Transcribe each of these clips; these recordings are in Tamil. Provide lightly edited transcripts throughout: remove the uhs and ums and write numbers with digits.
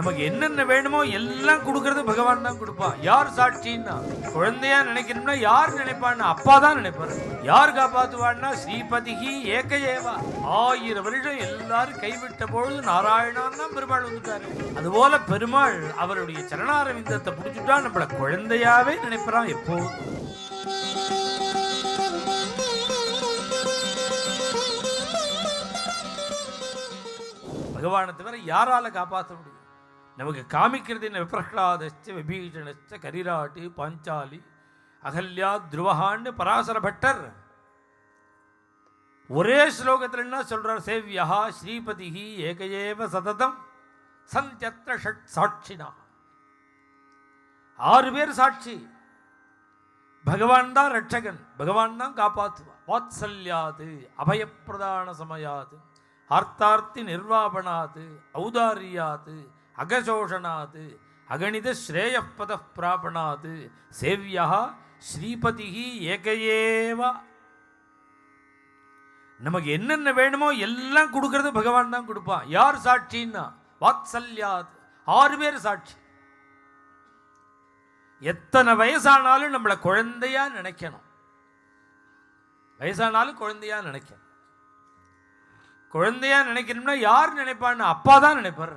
நமக்கு என்னென்ன வேணுமோ எல்லாம் கொடுக்கறது பகவான் தான் கொடுப்பான். யார் சாட்சின்னா, குழந்தையா நினைக்கணும்னா யார் நினைப்பான்னா அப்பா தான் நினைப்பாரு. யார் காப்பாத்துவான்னா ஸ்ரீபதிகி ஏகஏவா. 1000 வருஷம் எல்லாரும் கைவிட்ட பொழுது நாராயணான் தான் பெருமாள் வந்துட்டாரு. அதுபோல பெருமாள் அவருடைய சரணாரவிந்தத்தை புடிச்சுட்டா நம்மள குழந்தையாவே நினைப்பான் எப்போதும். பகவானை தவிர யாரால காப்பாற்ற முடியும்? நமக்கு காமிக்கிறது என்ன? விப்ரஹ்லாதச்ச விபீஷணச்ச கரிராட்டு பாஞ்சாலி அகல்யா துருவஹான்னு பராசர பட்டர் ஒரே ஸ்லோகத்தில் என்ன சொல்றார்? சேவ்யா ஸ்ரீபதிஹி ஏகஏவ சததம் சந்த்யத்ர ஷட் சாட்சினா. 6 பேர் சாட்சி. பகவான் தான் ரட்சகன், பகவான் தான் காப்பாற்றுவான். வாத்சல்யாது அபயப்பிரதான சமயாது ஆர்த்தார்த்தி நிர்வாபணாது ஔதாரியாது அகசோஷனாது அகணித ஸ்ரேயப்பத பிராபணாது சேவ்யா ஸ்ரீபதிஹி ஏகஏவா. நமக்கு என்னென்ன வேணுமோ எல்லாம் கொடுக்கறது பகவான் தான் கொடுப்பான். யார் சாட்சின்னா வாத்சல்யாது 6 பேர் சாட்சி. எத்தனை வயசானாலும் நம்மளை குழந்தையா நினைக்கணும். வயசானாலும் குழந்தையா நினைக்கணும். குழந்தையா நினைக்கணும்னா யார் நினைப்பான்னு அப்பா தான் நினைப்பார்.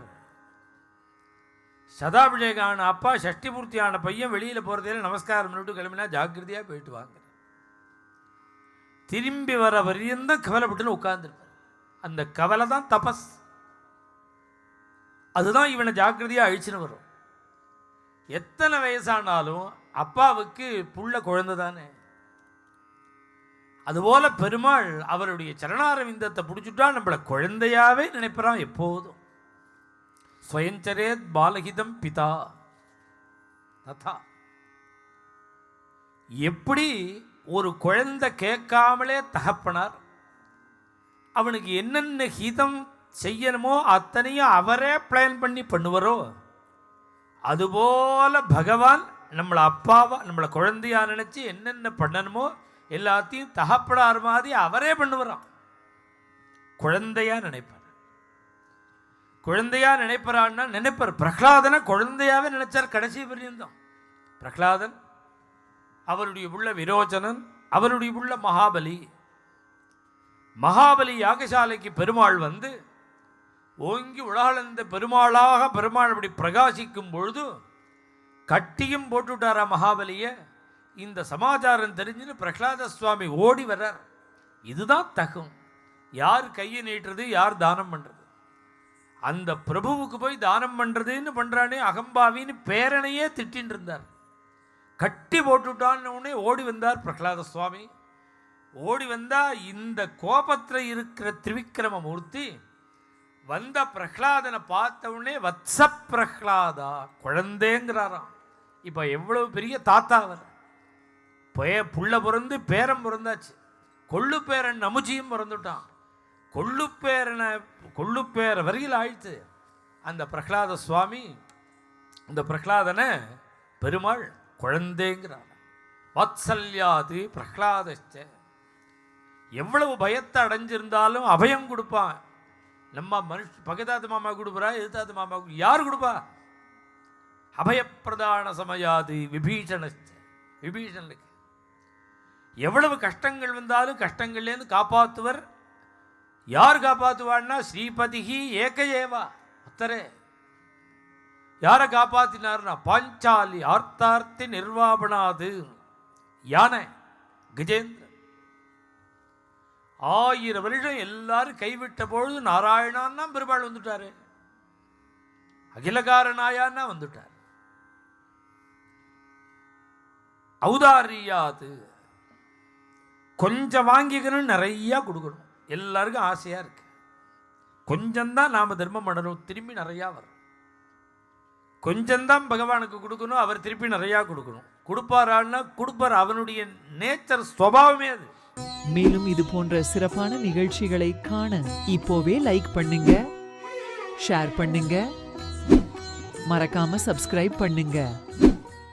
சதாபிஷேகான அப்பா ஷஷ்டி பூர்த்தியான பையன் வெளியில் போகிறதையில நமஸ்காரம் பண்ணிட்டு கிளம்பினா ஜாக்கிரதையாக போயிட்டு வாங்க. திரும்பி வர வரையும் கவலைப்பட்டுன்னு உட்கார்ந்துருப்பார். அந்த கவலை தான் தபஸ். அதுதான் இவனை ஜாக்கிரதையாக அழிச்சுன்னு வரும். எத்தனை வயசானாலும் அப்பாவுக்கு புள்ள குழந்தை தானே. அதுபோல பெருமாள் அவருடைய சரணாரவிந்தத்தை பிடிச்சுட்டா நம்மளை குழந்தையாவே நினைப்பான் எப்போதும். ஸ்வயஞ்சரேத் பாலகிதம் பிதா ததா. எப்படி ஒரு குழந்தை கேட்காமலே தகப்பனார் அவனுக்கு என்னென்ன ஹிதம் செய்யணுமோ அத்தனையும் அவரே பிளான் பண்ணி பண்ணுவாரோ, அதுபோல பகவான் நம்மளை அப்பாவா நம்மளை குழந்தையா நினைச்சு என்னென்ன பண்ணணுமோ எல்லாத்தையும் தகப்படார் மாதிரி அவரே பண்ணுவாராம். குழந்தையா நினைப்பார். குழந்தையா நினைப்பாரான்னா நினைப்பார். பிரகலாதனை குழந்தையாவே நினைச்சார் கடைசி பரியந்தம். பிரகலாதன், அவருடைய உள்ள விரோச்சனன், அவருடைய உள்ள மகாபலி. மகாபலி யாகசாலைக்கு பெருமாள் வந்து ஓங்கி உலகளந்த பெருமாளாக பெருமாள் அப்படி பிரகாசிக்கும் பொழுது கட்டியும் போட்டுவிட்டாரா மகாபலியை. இந்த சமாச்சாரம் தெரிஞ்சுன்னு பிரகலாத சுவாமி ஓடி வர்றார். இதுதான் தகும். யார் கையை நீட்டுறது, யார் தானம் பண்ணுறது. அந்த பிரபுவுக்கு போய் தானம் பண்ணுறதுன்னு பண்ணுறானே அகம்பாவின்னு பேரனையே திட்டின்னு இருந்தார். கட்டி போட்டுவிட்டான்னு ஓடி வந்தார் பிரகலாத சுவாமி. ஓடி வந்தால் இந்த கோபத்தில் இருக்கிற திரிவிக்ரமமூர்த்தி வந்த பிரகலாதனை பார்த்த உடனே வத்ச பிரகலாதா குழந்தைங்கிறாராம். இப்போ எவ்வளவு பெரிய தாத்தா அவர். புள்ள பிறந்து பேரம் பிறந்தாச்சு. கொள்ளு பேரன் நமுச்சியும் பிறந்துட்டான். கொள்ளுப்பேர வரையில் ஆயிடுச்சு. அந்த பிரகலாத சுவாமி இந்த பிரகலாதனை பெருமாள் குழந்தைங்கிறார். வாத்சல்யாது பிரகலாதச்ச. எவ்வளவு பயத்தை அடைஞ்சிருந்தாலும் அபயம் கொடுப்பான். நம்ம பகதாத்து மாமா கொடுப்பா, எதிர்த்தாத்து மாமா யார் கொடுப்பா? அபயப்பிரதான சமயாது விபீஷணச்ச. விபீஷனுக்கு எவ்வளவு கஷ்டங்கள் வந்தாலும் கஷ்டங்கள்லேருந்து காப்பாற்றுவர். யார் காப்பாற்றுவான்னா ஸ்ரீபதிஹி ஏகஏவா. அத்தரே யாரை காப்பாற்றினார்னா பாஞ்சாலி ஆர்த்தார்த்தி நிர்வாபணாது. யானை கஜேந்திர 1000 வருஷம் எல்லாரும் கைவிட்ட பொழுது நாராயணான்னா பெருமாள் வந்துட்டாரு. அகிலகாரனாயான்னா வந்துட்டார். ஔதாரியாது கொஞ்சம் வாங்கிக்கணும், நிறைய கொடுக்கணும். எல்லாருக்கும் ஆசையாக இருக்கு. கொஞ்சம்தான் நாம் தர்மம் பண்ணணும், திரும்பி நிறையா வரும். கொஞ்சம்தான் பகவானுக்கு கொடுக்கணும், அவர் திருப்பி நிறையா கொடுக்கணும். கொடுப்பாரான்னா கொடுப்பார். அவனுடைய நேச்சர் சுபாவமே அது. மேலும் இது போன்ற சிறப்பான நிகழ்ச்சிகளை காண இப்போவே லைக் பண்ணுங்க, ஷேர் பண்ணுங்க, மறக்காம சப்ஸ்கிரைப் பண்ணுங்க.